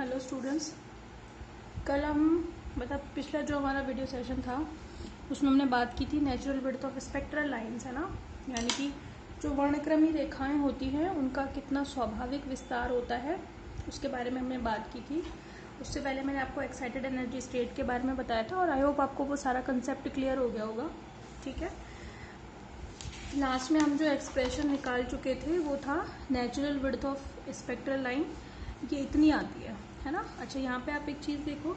Hello students, कल हम मतलब पिछला जो हमारा वीडियो सेशन था उसमें हमने बात की थी natural width of spectral lines, है ना। यानी कि जो वर्णक्रमी रेखाएं होती हैं उनका कितना स्वाभाविक विस्तार होता है उसके बारे में हमने बात की थी। उससे पहले मैंने आपको एक्साइटेड एनर्जी स्टेट के बारे में बताया था और आई होप आपको वो सारा कंसेप्ट क्लियर हो गया होगा। ठीक है, लास्ट में हम जो एक्सप्रेशन निकाल चुके थे वो था natural width of spectral line, ये इतनी आती है ना। अच्छा, यहाँ पे आप एक चीज़ देखो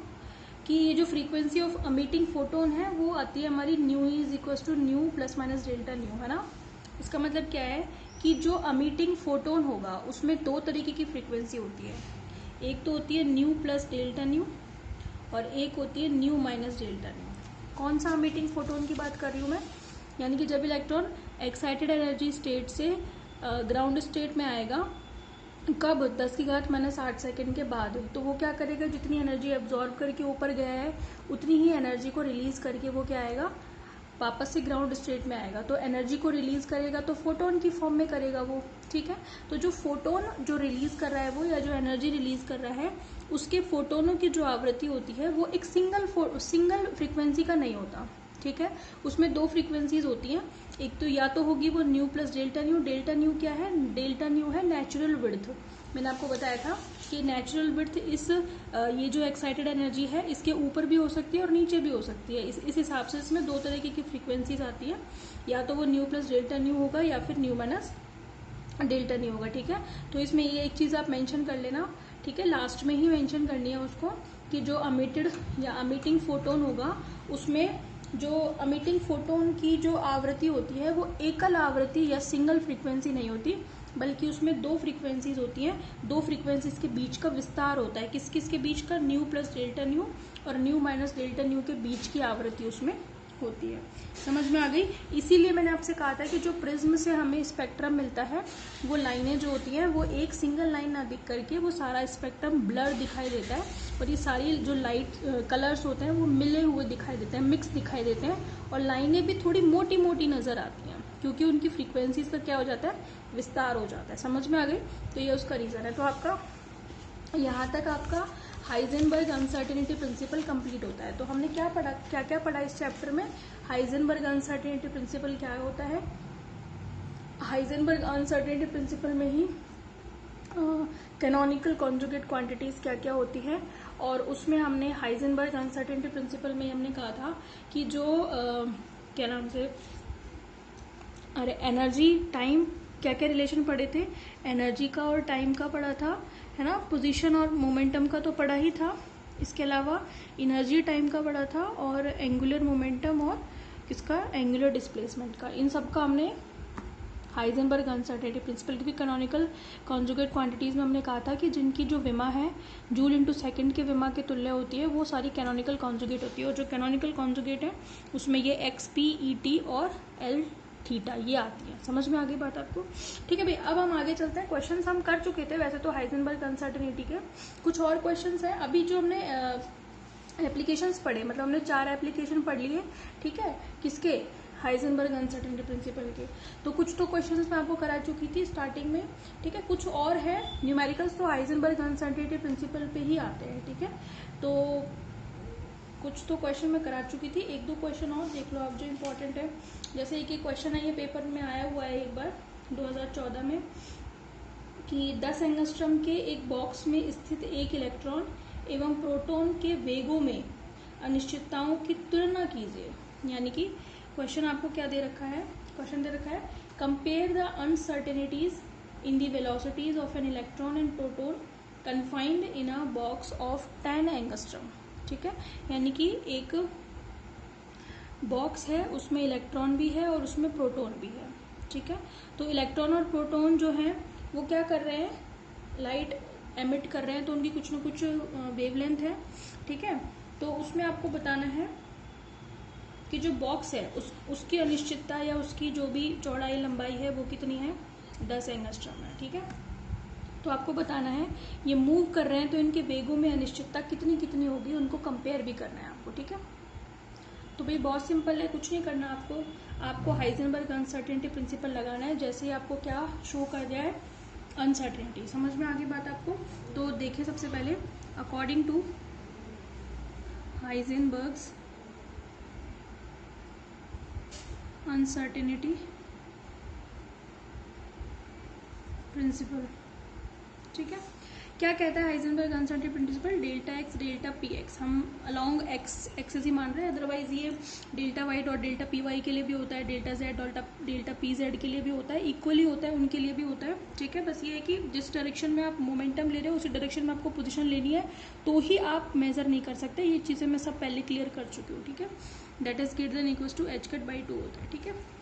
कि ये जो फ्रीक्वेंसी ऑफ अमीटिंग फोटोन है वो आती है हमारी nu is equal to nu plus minus delta nu, है ना। इसका मतलब क्या है कि जो अमीटिंग फोटोन होगा उसमें दो तरीके की फ्रीक्वेंसी होती है। एक तो होती है न्यू प्लस डेल्टा न्यू और एक होती है न्यू माइनस डेल्टा न्यू। कौन सा अमीटिंग फोटोन की बात कर रही हूँ मैं? यानी कि जब इलेक्ट्रॉन एक्साइटेड एनर्जी स्टेट से ग्राउंड स्टेट में आएगा, कब? 10⁻⁻8 सेकेंड के बाद। तो वो क्या करेगा, जितनी एनर्जी एब्जॉर्ब करके ऊपर गया है उतनी ही एनर्जी को रिलीज करके वो क्या आएगा, वापस से ग्राउंड स्टेट में आएगा। तो एनर्जी को रिलीज करेगा तो फोटोन की फॉर्म में करेगा वो। ठीक है, तो जो फोटोन जो रिलीज कर रहा है वो, या जो एनर्जी रिलीज कर रहा है उसके फोटोनों की जो आवृत्ति होती है वो एक सिंगल फ्रीक्वेंसी का नहीं होता। ठीक है, उसमें दो फ्रीक्वेंसीज होती हैं। एक तो या तो होगी वो new plus delta nu. Delta nu क्या है? डेल्टा न्यू है नेचुरल विड्थ। मैंने आपको बताया था कि नेचुरल विड्थ ये जो एक्साइटेड एनर्जी है इसके ऊपर भी हो सकती है और नीचे भी हो सकती है। इस हिसाब से इसमें दो तरीके की फ्रीक्वेंसीज आती है, या तो वो न्यू प्लस डेल्टा न्यू होगा या फिर न्यू माइनस डेल्टा न्यू होगा। ठीक है, तो इसमें ये एक चीज आप मेंशन कर लेना। ठीक है, लास्ट में ही मेंशन करनी है उसको कि जो अमिटेड या अमिटिंग फोटोन होगा उसमें जो अमिटिंग फोटोन की जो आवृत्ति होती है वो एकल आवृत्ति या सिंगल फ्रीक्वेंसी नहीं होती, बल्कि उसमें दो फ्रीक्वेंसीज होती हैं। दो फ्रीक्वेंसीज के बीच का विस्तार होता है। किस किस के बीच का? न्यू प्लस डेल्टा न्यू और न्यू माइनस डेल्टा न्यू के बीच की आवृत्ति उसमें होती है। समझ में आ गई? इसीलिए मैंने आपसे कहा था कि जो प्रिज्म से हमें स्पेक्ट्रम मिलता है वो लाइनें जो होती हैं वो एक सिंगल लाइन ना दिख करके वो सारा स्पेक्ट्रम ब्लर दिखाई देता है, और ये सारी जो लाइट कलर्स होते हैं वो मिले हुए दिखाई देते हैं, मिक्स दिखाई देते हैं, और लाइनें भी थोड़ी मोटी मोटी नजर आती हैं क्योंकि उनकी फ्रीक्वेंसीज का क्या हो जाता है, विस्तार हो जाता है। समझ में आ गई? तो ये उसका रीजन है। तो आपका यहाँ तक आपका हाइजेनबर्ग अनसर्टेनिटी प्रिंसिपल कंप्लीट होता है। तो हमने क्या पढ़ा, क्या क्या पढ़ा इस चैप्टर में? हाइजेनबर्ग अनसर्टेनिटी प्रिंसिपल क्या होता है? हाइजेनबर्ग अनसर्टेनिटी प्रिंसिपल में ही कैनोनिकल कॉन्जुगेट क्वांटिटीज क्या क्या होती है, और उसमें हमने हाइजेनबर्ग अनसर्टेनिटी प्रिंसिपल में हमने कहा था कि जो क्या नाम से, अरे एनर्जी टाइम, क्या क्या रिलेशन पढ़े थे? एनर्जी का और टाइम का पढ़ा था, है ना। पोजीशन और मोमेंटम का तो पढ़ा ही था, इसके अलावा एनर्जी टाइम का पढ़ा था, और एंगुलर मोमेंटम और किसका? एंगुलर डिस्प्लेसमेंट का। इन सब का हमने हाइजेनबर्ग अनसर्टेनिटी प्रिंसिपल, क्योंकि कैनोनिकल कॉन्जुगेट क्वांटिटीज में हमने कहा था कि जिनकी जो विमा है जूल इंटू सेकेंड के विमा के तुल्य होती है वो सारी कैनोनिकल कॉन्जुगेट होती है, और जो कैनोनिकल कॉन्जुगेट है उसमें ये एक्स पी ई टी और एल थीटा ये आती है। समझ में आ गई बात आपको? ठीक है भाई, अब हम आगे चलते हैं। क्वेश्चंस हम कर चुके थे वैसे तो हाइजेनबर्ग अनसर्टेनिटी के। कुछ और क्वेश्चंस हैं अभी जो हमने एप्लीकेशंस पढ़े, मतलब हमने 4 एप्लीकेशन पढ़ लिए। ठीक है, किसके? हाइजेनबर्ग अनसर्टेनिटी प्रिंसिपल के। तो कुछ तो क्वेश्चंस मैं आपको करा चुकी थी स्टार्टिंग में। ठीक है, कुछ और है न्यूमेरिकल्स तो हाइजेनबर्ग अनसर्टेनिटी प्रिंसिपल पे ही आते हैं। ठीक है, तो कुछ तो क्वेश्चन मैं करा चुकी थी, एक दो क्वेश्चन और देख लो आप जो इम्पोर्टेंट है। जैसे एक क्वेश्चन है, ये पेपर में आया हुआ है एक बार 2014 में, कि 10 एंगस्ट्रम के एक बॉक्स में स्थित एक इलेक्ट्रॉन एवं प्रोटॉन के वेगों में अनिश्चितताओं की तुलना कीजिए। यानी कि क्वेश्चन आपको क्या दे रखा है? क्वेश्चन दे रखा है compare the uncertainties in the velocities of an electron and proton confined in a box of 10 angstrom. ठीक है, यानी कि एक बॉक्स है उसमें इलेक्ट्रॉन भी है और उसमें प्रोटॉन भी है। ठीक है, तो इलेक्ट्रॉन और प्रोटॉन जो है वो क्या कर रहे हैं, लाइट एमिट कर रहे हैं, तो उनकी कुछ न कुछ वेवलेंथ है। ठीक है, तो उसमें आपको बताना है कि जो बॉक्स है उसकी अनिश्चितता या उसकी जो भी चौड़ाई लंबाई है वो कितनी है, 10 एंगस्ट्रम है। ठीक है, तो आपको बताना है ये मूव कर रहे हैं तो इनके वेगों में अनिश्चितता कितनी कितनी होगी, उनको कंपेयर भी करना है आपको। ठीक है, तो भाई बहुत सिंपल है, कुछ नहीं करना आपको हाइजेनबर्ग अनसर्टेनिटी प्रिंसिपल लगाना है। जैसे ही आपको क्या शो कर जाए अनसर्टेनिटी। समझ में आ गई बात आपको? तो देखिए सबसे पहले according to Heisenberg's uncertainty principle, ठीक है। क्या कहता है Heisenberg uncertainty principle? Delta x delta p x, हम अलॉन्ग एक्स एक्सेस ही मान रहे हैं, अदरवाइज ये delta y dot delta p y के लिए भी होता है, delta z delta p z के लिए भी होता है, इक्वली होता है, उनके लिए भी होता है, ठीक है। बस ये है कि जिस डायरेक्शन में आप मोमेंटम ले रहे हो उसी डायरेक्शन में आपको पोजिशन लेनी है, तो ही आप मेजर नहीं कर सकते। ये चीज़ें मैं सब पहले क्लियर कर चुकी हूँ, ठीक है। That is greater than equals to h cut by 2 होता है, ठीक है।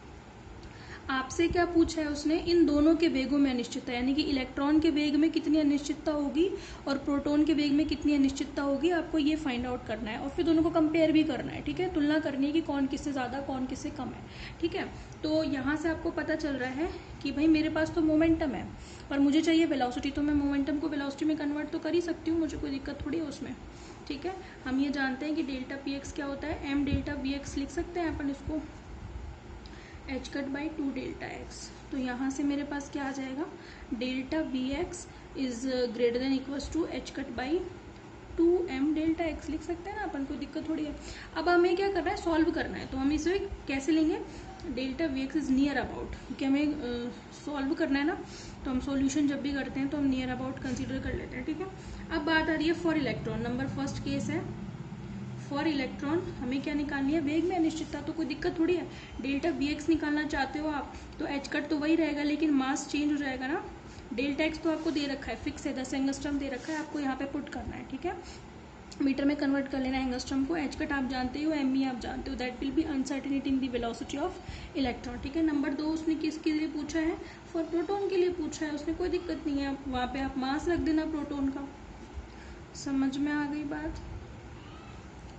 आपसे क्या पूछा है उसने? इन दोनों के वेगों में अनिश्चितता, यानी कि इलेक्ट्रॉन के वेग में कितनी अनिश्चितता होगी और प्रोटॉन के वेग में कितनी अनिश्चितता होगी, आपको ये फाइंड आउट करना है और फिर दोनों को कंपेयर भी करना है, ठीक है। तुलना करनी है कि कौन किससे ज़्यादा कौन किससे कम है, ठीक है। तो यहाँ से आपको पता चल रहा है कि भाई मेरे पास तो मोमेंटम है पर मुझे चाहिए वेलोसिटी, तो मैं मोमेंटम को वेलोसिटी में कन्वर्ट तो कर ही सकती हूँ, मुझे कोई दिक्कत थोड़ी है उसमें, ठीक है। हम ये जानते हैं कि डेल्टा पी एक्स क्या होता है, एम डेल्टा वी एक्स लिख सकते हैं अपन इसको, h cut by 2 delta x. तो यहाँ से मेरे पास क्या आ जाएगा, delta v x is greater than equals to h cut by 2 m delta x लिख सकते हैं ना अपन, कोई दिक्कत थोड़ी है। अब हमें क्या करना है, सॉल्व करना है, तो हम इसे कैसे लेंगे, delta v x is near about, क्योंकि हमें सॉल्व करना है ना, तो हम सॉल्यूशन जब भी करते हैं तो हम नियर अबाउट कंसीडर कर लेते हैं, ठीक है। अब बात आ रही है for electron, number first case है फॉर इलेक्ट्रॉन, हमें क्या निकालनी है, वेग में अनिश्चितता, तो कोई दिक्कत थोड़ी है। डेल्टा वी एक्स निकालना चाहते हो आप तो एच कट तो वही रहेगा लेकिन मास चेंज हो जाएगा ना। डेल्टा एक्स तो आपको दे रखा है, फिक्स है, 10 एंगस्ट्रम दे रखा है, आपको यहाँ पे पुट करना है, ठीक है। मीटर में कन्वर्ट कर लेना एंगस्ट्रम को, एच कट आप जानते हो, एम ई आप जानते हो, that will be uncertainty in the velocity of electron, ठीक है। नंबर 2 उसने किसके लिए पूछा है, फॉर प्रोटोन के लिए पूछा है उसने, कोई दिक्कत नहीं है, वहाँ पे आप मास रख देना प्रोटोन का। समझ में आ गई बात?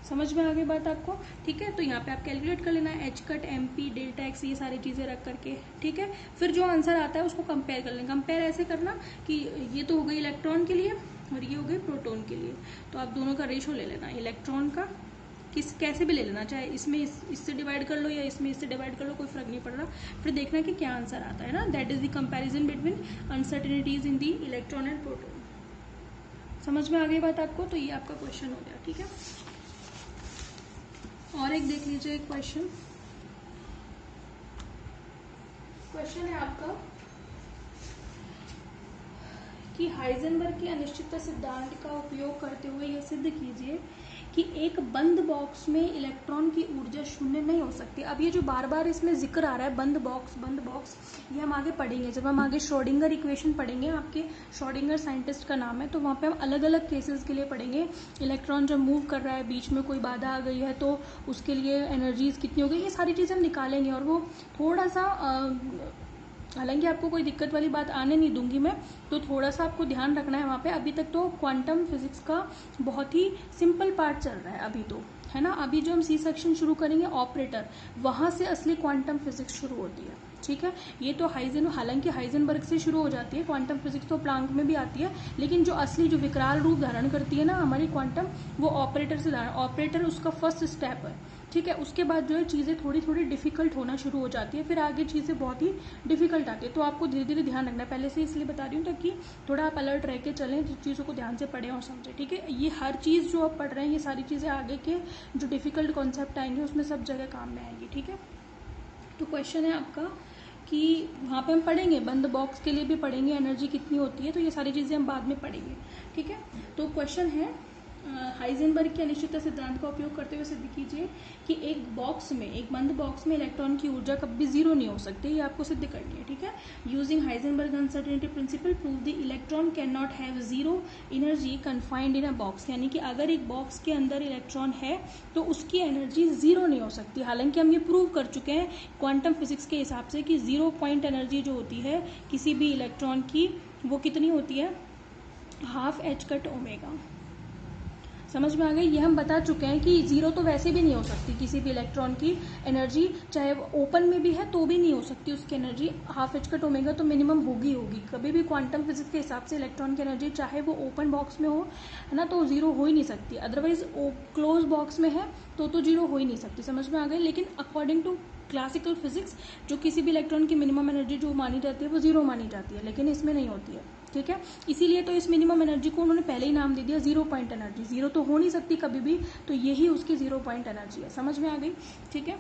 समझ में आ गई बात आपको, ठीक है। तो यहाँ पे आप कैलकुलेट कर लेना है, h cut m p delta x ये सारी चीज़ें रख करके, ठीक है। फिर जो आंसर आता है उसको कंपेयर कर लेना। कंपेयर ऐसे करना कि ये तो हो गई इलेक्ट्रॉन के लिए और ये हो गई प्रोटॉन के लिए, तो आप दोनों का रेशो ले लेना, इलेक्ट्रॉन का कैसे भी ले लेना, चाहे इसमें इससे डिवाइड कर लो या इसमें इससे डिवाइड कर लो, कोई फर्क नहीं पड़ रहा। फिर देखना कि क्या आंसर आता है ना, that is the comparison between uncertainties in the electron and proton. समझ में आ गई बात आपको? तो ये आपका क्वेश्चन हो गया, ठीक है। और एक देख लीजिए क्वेश्चन है आपका कि हाइजेनबर्ग के अनिश्चितता सिद्धांत का उपयोग करते हुए यह सिद्ध कीजिए कि एक बंद बॉक्स में इलेक्ट्रॉन की ऊर्जा शून्य नहीं हो सकती। अब ये जो बार बार इसमें जिक्र आ रहा है बंद बॉक्स, ये हम आगे पढ़ेंगे जब हम आगे श्रोडिंगर इक्वेशन पढ़ेंगे, आपके श्रोडिंगर साइंटिस्ट का नाम है, तो वहाँ पे हम अलग अलग केसेस के लिए पढ़ेंगे। इलेक्ट्रॉन जब मूव कर रहा है, बीच में कोई बाधा आ गई है तो उसके लिए एनर्जीज कितनी हो गई, ये सारी चीज़ें हम निकालेंगे। और वो थोड़ा सा हालांकि आपको कोई दिक्कत वाली बात आने नहीं दूंगी मैं, तो थोड़ा सा आपको ध्यान रखना है वहाँ पे। अभी तक तो क्वांटम फिजिक्स का बहुत ही सिंपल पार्ट चल रहा है अभी तो, है ना। अभी जो हम सी सेक्शन शुरू करेंगे ऑपरेटर, वहाँ से असली क्वांटम फिजिक्स शुरू होती है, ठीक है। ये तो हालांकि हाइजेनबर्ग से शुरू हो जाती है क्वांटम फिजिक्स, तो प्लांक में भी आती है, लेकिन जो असली जो विकराल रूप धारण करती है ना हमारी क्वांटम, वो ऑपरेटर से ऑपरेटर उसका फर्स्ट स्टेप है, ठीक है। उसके बाद जो है चीज़ें थोड़ी थोड़ी डिफिकल्ट होना शुरू हो जाती है, फिर आगे चीज़ें बहुत ही डिफिकल्ट आती है, तो आपको धीरे धीरे ध्यान रखना है। पहले से इसलिए बता रही हूँ ताकि थोड़ा आप अलर्ट रह के चलें, चीज़ों को ध्यान से पढ़ें और समझें, ठीक है। ये हर चीज़ जो आप पढ़ रहे हैं, ये सारी चीज़ें आगे के जो डिफिकल्ट कॉन्सेप्ट आएंगे उसमें सब जगह काम में आएंगी, ठीक है। तो क्वेश्चन है आपका कि वहाँ पे हम पढ़ेंगे बंद बॉक्स के लिए भी पढ़ेंगे एनर्जी कितनी होती है, तो ये सारी चीज़ें हम बाद में पढ़ेंगे, ठीक है। तो क्वेश्चन है हाइजेनबर्ग के अनिश्चितता सिद्धांत का उपयोग करते हुए सिद्ध कीजिए कि एक बंद बॉक्स में इलेक्ट्रॉन की ऊर्जा कभी जीरो नहीं हो सकती, ये आपको सिद्ध करनी है, ठीक है। Using Heisenberg uncertainty principal prove the electron can not have zero energy confined in a box, यानी कि अगर एक बॉक्स के अंदर इलेक्ट्रॉन है तो उसकी एनर्जी जीरो नहीं हो सकती। हालांकि हम ये प्रूव कर चुके हैं क्वांटम फिजिक्स के हिसाब से कि 0 पॉइंट एनर्जी जो होती है किसी भी इलेक्ट्रॉन की, वो कितनी होती है, हाफ एच कट ओमेगा। समझ में आ गई? ये हम बता चुके हैं कि जीरो तो वैसे भी नहीं हो सकती किसी भी इलेक्ट्रॉन की एनर्जी, चाहे वो ओपन में भी है तो भी नहीं हो सकती उसकी energy, half H cut omega तो मिनिमम होगी कभी भी क्वांटम फिजिक्स के हिसाब से इलेक्ट्रॉन की एनर्जी चाहे वो ओपन बॉक्स में हो, है ना, तो जीरो हो ही नहीं सकती। अदरवाइज क्लोज बॉक्स में है तो जीरो हो ही नहीं सकती। समझ में आ गई? लेकिन अकॉर्डिंग टू क्लासिकल फिजिक्स जो किसी भी इलेक्ट्रॉन की मिनिमम एनर्जी जो मानी जाती है वो 0 मानी जाती है, लेकिन इसमें नहीं होती है, ठीक है। इसीलिए तो इस मिनिमम एनर्जी को उन्होंने पहले ही नाम दे दिया 0 पॉइंट एनर्जी। 0 तो हो नहीं सकती कभी भी, तो यही उसकी 0 पॉइंट एनर्जी है। समझ में आ गई, ठीक है।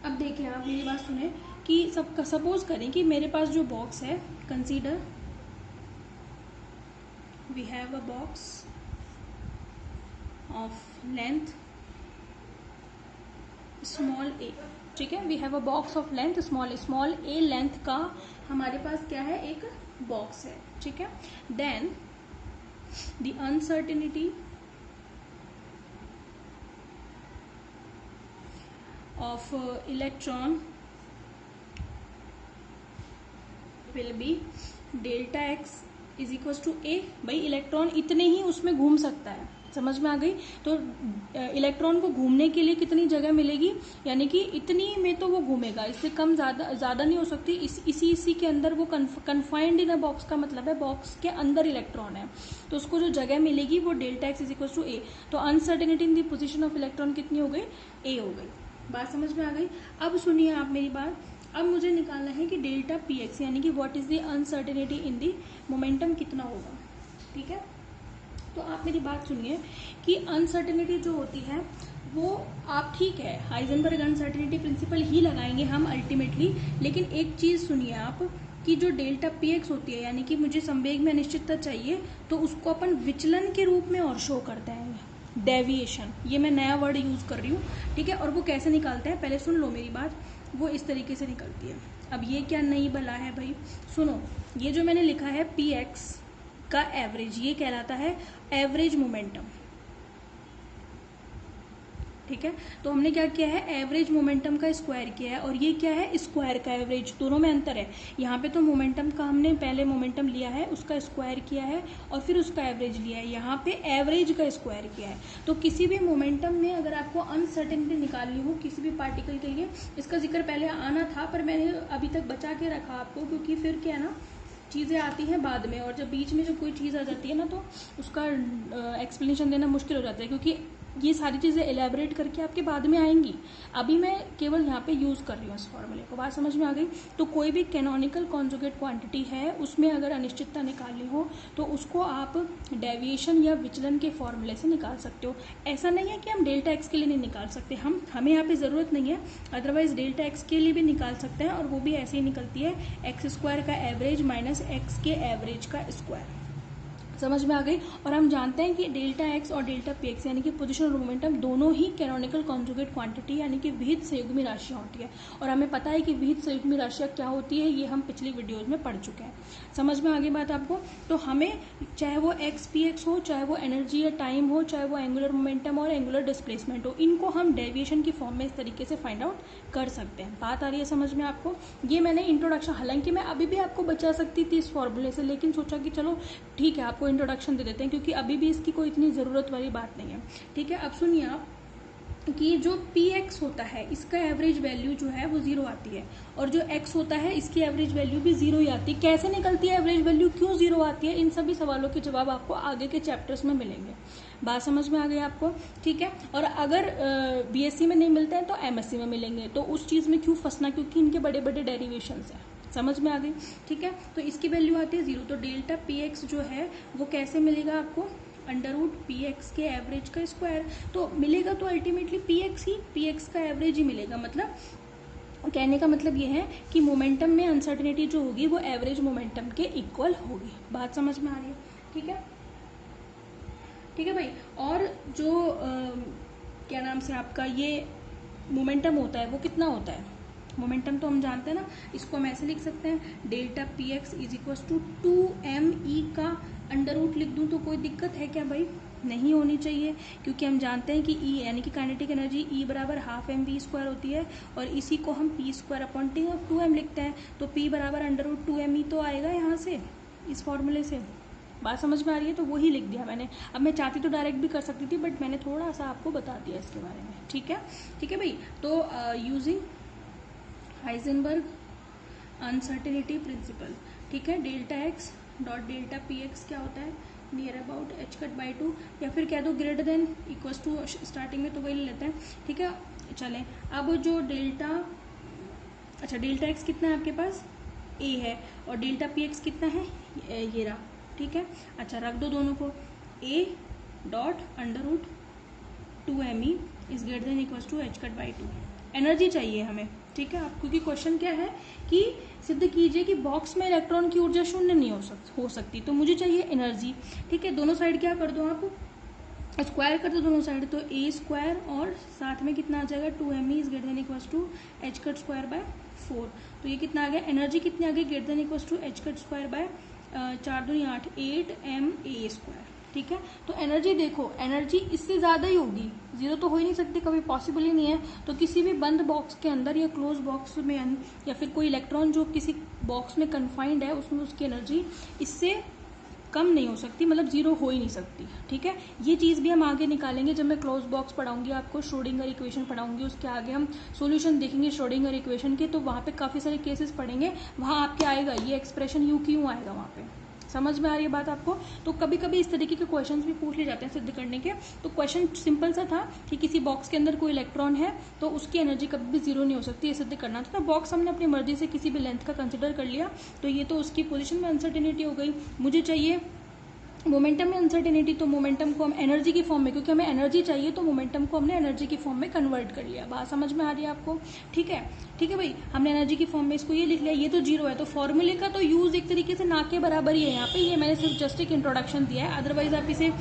अब देखिए आप मेरी बात सुने कि सपोज करें कि मेरे पास जो बॉक्स है, consider we have a box of length small a, ठीक है। We have a box of length small a length का हमारे पास क्या है, एक बॉक्स है, ठीक है। Then the uncertainty of electron will be delta x is equal to a. भाई इलेक्ट्रॉन इतने ही उसमें घूम सकता है, समझ में आ गई। तो इलेक्ट्रॉन को घूमने के लिए कितनी जगह मिलेगी, यानी कि इतनी में तो वो घूमेगा, इससे कम ज्यादा नहीं हो सकती। इसी के अंदर वो कन्फाइंड इन अ बॉक्स का मतलब है बॉक्स के अंदर इलेक्ट्रॉन है, तो उसको जो जगह मिलेगी वो delta x is equal to a. तो uncertainty in the position of electron कितनी हो गई, ए हो गई। बात समझ में आ गई। अब सुनिए आप मेरी बात, अब मुझे निकालना है कि डेल्टा पी एक्स यानी कि what is the uncertainty in the momentum कितना होगा, ठीक है। तो आप मेरी बात सुनिए कि अनसर्टेनिटी जो होती है वो आप ठीक है हाइजेनबर्ग अनसर्टेनिटी प्रिंसिपल ही लगाएंगे हम अल्टीमेटली, लेकिन एक चीज सुनिए आप कि जो डेल्टा पी एक्स होती है यानी कि मुझे संवेग में अनिश्चितता चाहिए, तो उसको अपन विचलन के रूप में और शो करते हैं, डेविएशन, ये मैं नया वर्ड यूज कर रही हूँ, ठीक है। और वो कैसे निकालते हैं पहले सुन लो मेरी बात, वो इस तरीके से निकलती है। अब ये क्या नई बला है भाई, सुनो, ये जो मैंने लिखा है पी एक्स का एवरेज, ये कहलाता है एवरेज मोमेंटम, ठीक है। तो हमने क्या किया है, एवरेज मोमेंटम का स्क्वायर किया है, और ये क्या है, स्क्वायर का एवरेज, दोनों में अंतर है। यहाँ पे तो मोमेंटम का हमने पहले मोमेंटम लिया है, उसका स्क्वायर किया है और फिर उसका एवरेज लिया है, यहाँ पे एवरेज का स्क्वायर किया है। तो किसी भी मोमेंटम में अगर आपको अनसर्टेनिटी निकालनी हो किसी भी पार्टिकल के लिए, इसका जिक्र पहले आना था पर मैंने अभी तक बचा के रखा आपको, क्योंकि फिर क्या है ना, चीज़ें आती हैं बाद में, और जब बीच में जब कोई चीज़ आ जाती है ना तो उसका एक्सप्लेनेशन देना मुश्किल हो जाता है, क्योंकि ये सारी चीज़ें एलेबरेट करके आपके बाद में आएंगी। अभी मैं केवल यहाँ पे यूज़ कर रही हूँ इस फॉर्मूले को, बात समझ में आ गई। तो कोई भी कैनोनिकल कॉन्जुगेट क्वांटिटी है उसमें अगर अनिश्चितता निकालनी हो तो उसको आप डेविएशन या विचलन के फॉर्मूले से निकाल सकते हो। ऐसा नहीं है कि हम डेल्टा एक्स के लिए नहीं निकाल सकते, हमें यहाँ पे ज़रूरत नहीं है, अदरवाइज डेल्टा एक्स के लिए भी निकाल सकते हैं, और वो भी ऐसे ही निकलती है, एक्स स्क्वायर का एवरेज माइनस एक्स के एवरेज का स्क्वायर। समझ में आ गई। और हम जानते हैं कि डेल्टा एक्स और डेल्टा पी एक्स यानी कि पोजीशन और मोमेंटम दोनों ही कैनोनिकल कॉन्जुगेट क्वांटिटी यानी कि विहित संयुग्मी राशियां होती है, और हमें पता है कि विहित संयुग्मी राशियां क्या होती है, ये हम पिछली वीडियोज में पढ़ चुके हैं। समझ में आ गई बात आपको। तो हमें चाहे वो एक्स पी एक्स हो, चाहे वो एनर्जी या टाइम हो, चाहे वो एंगुलर मोमेंटम और एंगुलर डिस्प्लेसमेंट हो, इनको हम डेविएशन की फॉर्म में इस तरीके से फाइंड आउट कर सकते हैं। बात आ रही है समझ में आपको। ये मैंने इंट्रोडक्शन, हालांकि मैं अभी भी आपको बचा सकती थी इस फॉर्मूले से, लेकिन सोचा कि चलो ठीक है आपको इंट्रोडक्शन दे देते हैं, क्योंकि अभी भी इसकी कोई इतनी ज़रूरत वाली बात नहीं है, ठीक है। अब सुनिए आप कि जो पी एक्स होता है इसका एवरेज वैल्यू जो है वो 0 आती है, और जो एक्स होता है इसकी एवरेज वैल्यू भी 0 ही आती है। कैसे निकलती है एवरेज वैल्यू, क्यों 0 आती है, इन सभी सवालों के जवाब आपको आगे के चैप्टर्स में मिलेंगे। बात समझ में आ गई आपको, ठीक है। और अगर बीएससी में नहीं मिलते हैं तो एमएससी में मिलेंगे, तो उस चीज़ में क्यों फंसना, क्योंकि इनके बड़े बड़े डेरिवेशंस हैं। समझ में आ गई, ठीक है। तो इसकी वैल्यू आती है 0। तो डेल्टा पी एक्स जो है वो कैसे मिलेगा आपको, अंडर रूट पी एक्स के एवरेज का स्क्वायर। तो मिलेगा तो अल्टीमेटली पी एक्स का एवरेज ही मिलेगा। मतलब कहने का मतलब ये है कि मोमेंटम में अनसर्टेनिटी जो होगी वो एवरेज मोमेंटम के इक्वल होगी। बात समझ में आ रही है, ठीक है, ठीक है भाई। और जो क्या नाम से आपका ये मोमेंटम होता है वो कितना होता है, मोमेंटम तो हम जानते हैं ना, इसको हम ऐसे लिख सकते हैं, delta p x is equal to 2m/e का अंडर रूट लिख दूं तो कोई दिक्कत है क्या भाई, नहीं होनी चाहिए, क्योंकि हम जानते हैं कि E यानी कि काइनेटिक एनर्जी E बराबर हाफ mv² होती है, और इसी को हम p²/2m लिखते हैं। तो p बराबर अंडर रूट 2m तो आएगा यहाँ से इस फॉर्मूले से। बात समझ में आ रही है, तो वही लिख दिया मैंने। अब मैं चाहती तो डायरेक्ट भी कर सकती थी, बट मैंने थोड़ा सा आपको बता दिया इसके बारे में, ठीक है, ठीक है भाई। तो यूजिंग हाइजेनबर्ग अनसर्टेनिटी प्रिंसिपल, ठीक है, delta x dot delta p x क्या होता है, नियर अबाउट h/2, या फिर कह दो greater than equal to, starting में तो वही ले लेते हैं, ठीक है। चलें, अब जो डेल्टा अच्छा डेल्टा एक्स कितना है आपके पास, ए है, और डेल्टा पी एक्स कितना है, ये रहा, ठीक है। अच्छा रख दो दोनों को, a dot under root 2me is greater than equals to h cut by 2। Energy चाहिए हमें, ठीक है। आप क्योंकि क्वेश्चन क्या है कि सिद्ध कीजिए कि बॉक्स में इलेक्ट्रॉन की ऊर्जा शून्य नहीं हो सकती, तो मुझे चाहिए एनर्जी, ठीक है। दोनों साइड क्या कर दो आप, स्क्वायर कर दो दोनों साइड, तो ए स्क्वायर और साथ में कितना आ जाएगा 2me is greater than equals to h cut square by 4। तो ये कितना आ गया, एनर्जी कितनी आ गई, greater than equals to h cut square by 4 दूनी 8 8ma स्क्वायर, ठीक है। तो एनर्जी देखो, एनर्जी इससे ज़्यादा ही होगी, जीरो तो हो ही नहीं सकती, कभी पॉसिबल ही नहीं है। तो किसी भी बंद बॉक्स के अंदर या क्लोज बॉक्स में या फिर कोई इलेक्ट्रॉन जो किसी बॉक्स में कन्फाइंड है उसमें उसकी एनर्जी इससे कम नहीं हो सकती, मतलब जीरो हो ही नहीं सकती, ठीक है। ये चीज़ भी हम आगे निकालेंगे जब मैं क्लोज बॉक्स पढ़ाऊंगी आपको, श्रोडिंगर इक्वेशन पढ़ाऊंगी, उसके आगे हम सॉल्यूशन देखेंगे श्रोडिंगर इक्वेशन के, तो वहाँ पे काफ़ी सारे केसेस पढ़ेंगे, वहाँ आपके आएगा ये एक्सप्रेशन यू क्यों आएगा वहाँ पे, समझ में आ रही है बात आपको। तो कभी कभी इस तरीके के क्वेश्चंस भी पूछ ले जाते हैं सिद्ध करने के। तो क्वेश्चन सिंपल सा था कि किसी बॉक्स के अंदर कोई इलेक्ट्रॉन है तो उसकी एनर्जी कभी भी जीरो नहीं हो सकती, ये सिद्ध करना था। तो बॉक्स हमने अपनी मर्जी से किसी भी लेंथ का कंसिडर कर लिया, तो ये तो उसकी पोजीशन में अनसर्टेनिटी हो गई। मुझे चाहिए मोमेंटम में अनसर्टेनिटी, तो मोमेंटम को हम एनर्जी की फॉर्म में, क्योंकि हमें एनर्जी चाहिए तो मोमेंटम को हमने एनर्जी की फॉर्म में कन्वर्ट कर लिया। बात समझ में आ रही है आपको, ठीक है। ठीक है भाई, हमने एनर्जी की फॉर्म में इसको ये लिख लिया, ये तो जीरो है, तो फॉर्मूले का तो यूज एक तरीके से ना के बराबर ही है यहाँ पे, ये मैंने सिर्फ जस्ट एक इंट्रोडक्शन दिया है। अदरवाइज आप इसे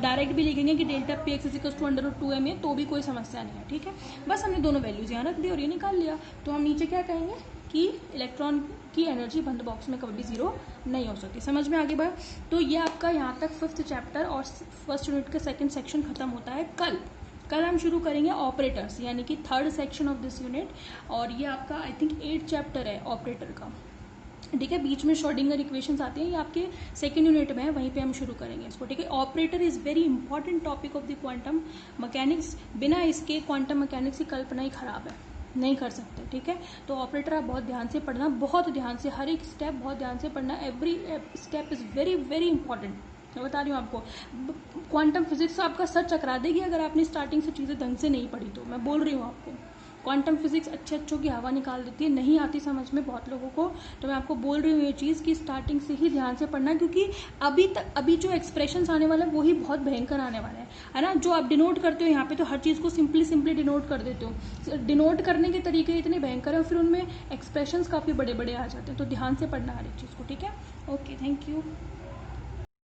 डायरेक्ट भी लिखेंगे कि delta p x is equals to under root 2ma, तो भी कोई समस्या नहीं है, ठीक है। बस हमने दोनों वैल्यूज यहाँ रख दी और ये निकाल लिया, तो हम नीचे क्या कहेंगे कि इलेक्ट्रॉन की एनर्जी बंद बॉक्स में कभी भी जीरो नहीं हो सकती। समझ में आगे बात। तो ये आपका यहाँ तक 5th चैप्टर और फर्स्ट यूनिट का 2nd सेक्शन खत्म होता है। कल हम शुरू करेंगे ऑपरेटर्स, यानी कि 3rd section of this unit, और ये आपका आई थिंक 8th चैप्टर है ऑपरेटर का, ठीक है। बीच में श्रोडिंगर इक्वेशंस आती हैं, ये आपके 2nd यूनिट में है, वहीं पे हम शुरू करेंगे इसको, ठीक है। Operator is very important topic of the quantum mechanics, बिना इसके क्वांटम मैकेनिक्स की कल्पना ही खराब है, नहीं कर सकते, ठीक है। तो ऑपरेटर आप बहुत ध्यान से पढ़ना, बहुत ध्यान से, हर एक स्टेप बहुत ध्यान से पढ़ना, every step is very very important. मैं बता रही हूँ आपको, क्वांटम फिजिक्स आपका सर चकरा देगी अगर आपने स्टार्टिंग से चीज़ें ढंग से नहीं पढ़ी, तो मैं बोल रही हूँ आपको। क्वांटम फिजिक्स अच्छों की हवा निकाल देती है, नहीं आती समझ में बहुत लोगों को, तो मैं आपको बोल रही हूँ ये चीज़ कि स्टार्टिंग से ही ध्यान से पढ़ना, क्योंकि अभी जो एक्सप्रेशंस आने वाला है वही बहुत भयंकर आने वाला है ना। जो आप डिनोट करते हो यहाँ पे, तो हर चीज़ को सिंपली डिनोट कर देते हो, डिनोट करने के तरीके इतने भयंकर है, और फिर उनमें एक्सप्रेशंस काफ़ी बड़े बड़े आ जाते हैं, तो ध्यान से पढ़ना हर एक चीज़ को, ठीक है। Okay, thank you.